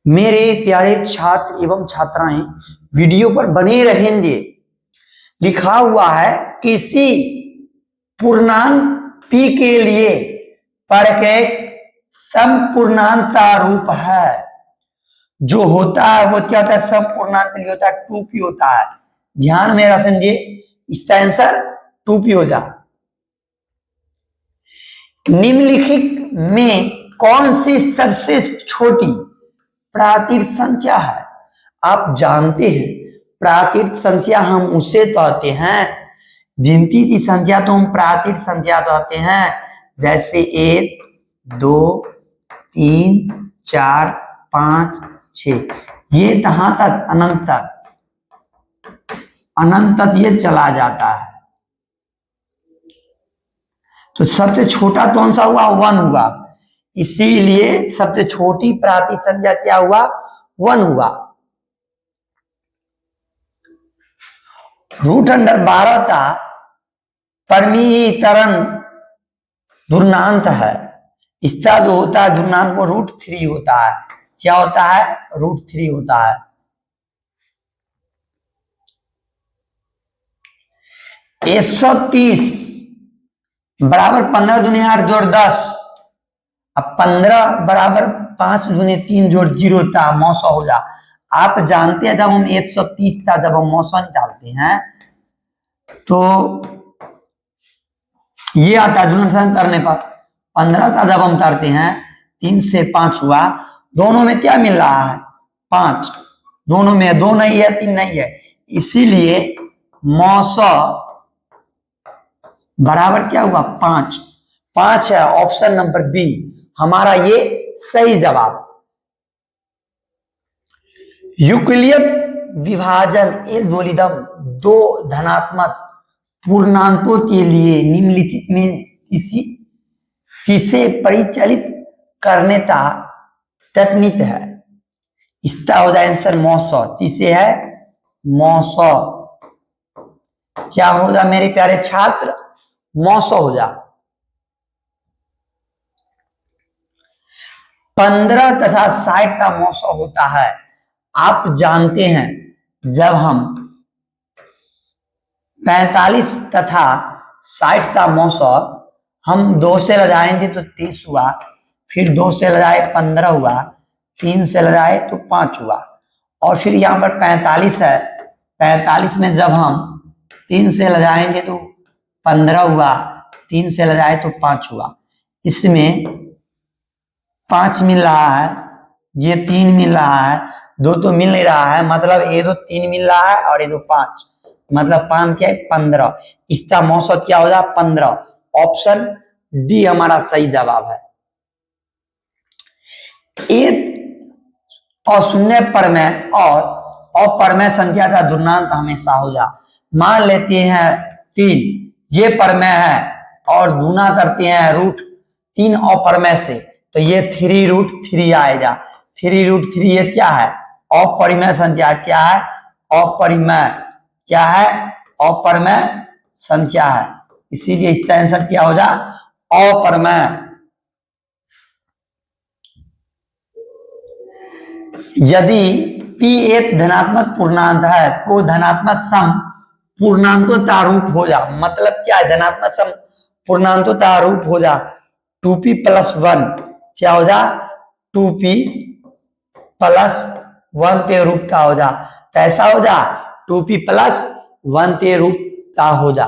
मेरे प्यारे छात्र एवं छात्राएं वीडियो पर बने रहेंगे। लिखा हुआ है किसी पूर्णांक p के लिए परकैक समपूर्णांकता रूप है। जो होता है वो क्या होता है, समपूर्णांक के लिए होता है 2p होता है। ध्यान में रखेंगे, इसका आंसर 2p हो जा। निम्नलिखित में कौन सी सबसे छोटी प्राकृत संख्या है? आप जानते हैं प्राकृत संख्या हम उसे कहते हैं, गिनती की संख्या तो हम प्राकृत संख्या कहते हैं, जैसे 1 2 3 4 5 6। ये कहां तक? अनंत तक, अनंत तक ये चला जाता है। तो सबसे छोटा कौन सा हुआ? 1 हुआ। इसीलिए सबसे छोटी प्राकृत संख्या क्या हुआ? 1 हुआ। √12 का परिमितीकरण पूर्णांक है। इसका जो होता है पूर्णांक वो √3 होता है। क्या होता है? √3 होता है। 130 बराबर 15 दूनी 8 जोड़ 10। अब 15 बराबर 5 दूनी 3 जोड़ 0 था, 900 हो जा। आप जानते हैं जब हम 130 था, जब हम 900 निकालते हैं तो ये आता है गुणनखंड करने पर। 15 का जब हम करते हैं 3 से 5 हुआ, दोनों में क्या मिल रहा है? 5। दोनों में 2 नहीं है, 3 नहीं है, इसीलिए 900 बराबर क्या हुआ? 5। 5 है ऑप्शन नंबर बी हमारा ये सही जवाब। यूक्लिड विभाजन एल्गोरिदम दो धनात्मक पूर्णांकों के लिए निम्नलिखित में किसे परिचालित करने का तकनीक है? इसका हो जाए आंसर 900। किसे है? 900। क्या होगा मेरे प्यारे छात्र? 900 हो जा। 15 तथा 60 का 900 होता है। आप जानते हैं जब हम 45 तथा 60 का 900 हम 2 से लगाएंगे तो 30 हुआ, फिर 2 से लगाए 15 हुआ, 3 से लगाए तो 5 हुआ, और फिर यहाँ पर 45 है। 45 में जब हम 3 से लगाएंगे तो 15 हुआ, 3 से लगाए तो 5 हुआ। इसमें 5 मिल रहा है, ये 3 मिल रहा है, 2 तो मिल नहीं रहा है, मतलब ये तो 3 मिल रहा है और ये तो 5, मतलब 5 क्या है? 15। इसका 900 क्या हो जाए? 15। ऑप्शन डी हमारा सही जवाब है। एक अशून्य परमेय और अपरमेय संख्या का पूर्णांक हमेशा हो जा। मान लेते हैं 3 ये परमेय है और गुना करते हैं √3 अपरमेय से, तो ये 3√3 आएगा। 3√3 ये क्या है? अपरिमेय संख्या। क्या है? अपरिमेय। क्या है? अपरिमेय संख्या है, इसीलिए इसका आंसर क्या हो जा? अपरिमेय। यदि p एक धनात्मक पूर्णांक है तो धनात्मक सम पूर्णांकों का रूप हो जा। मतलब क्या है? धनात्मक सम पूर्णांकों का रूप हो जा। 2p + 1 क्या हो जा? 2p + 1 के रूप का हो जा। कैसा हो जा? 2p + 1 के रूप का हो जा।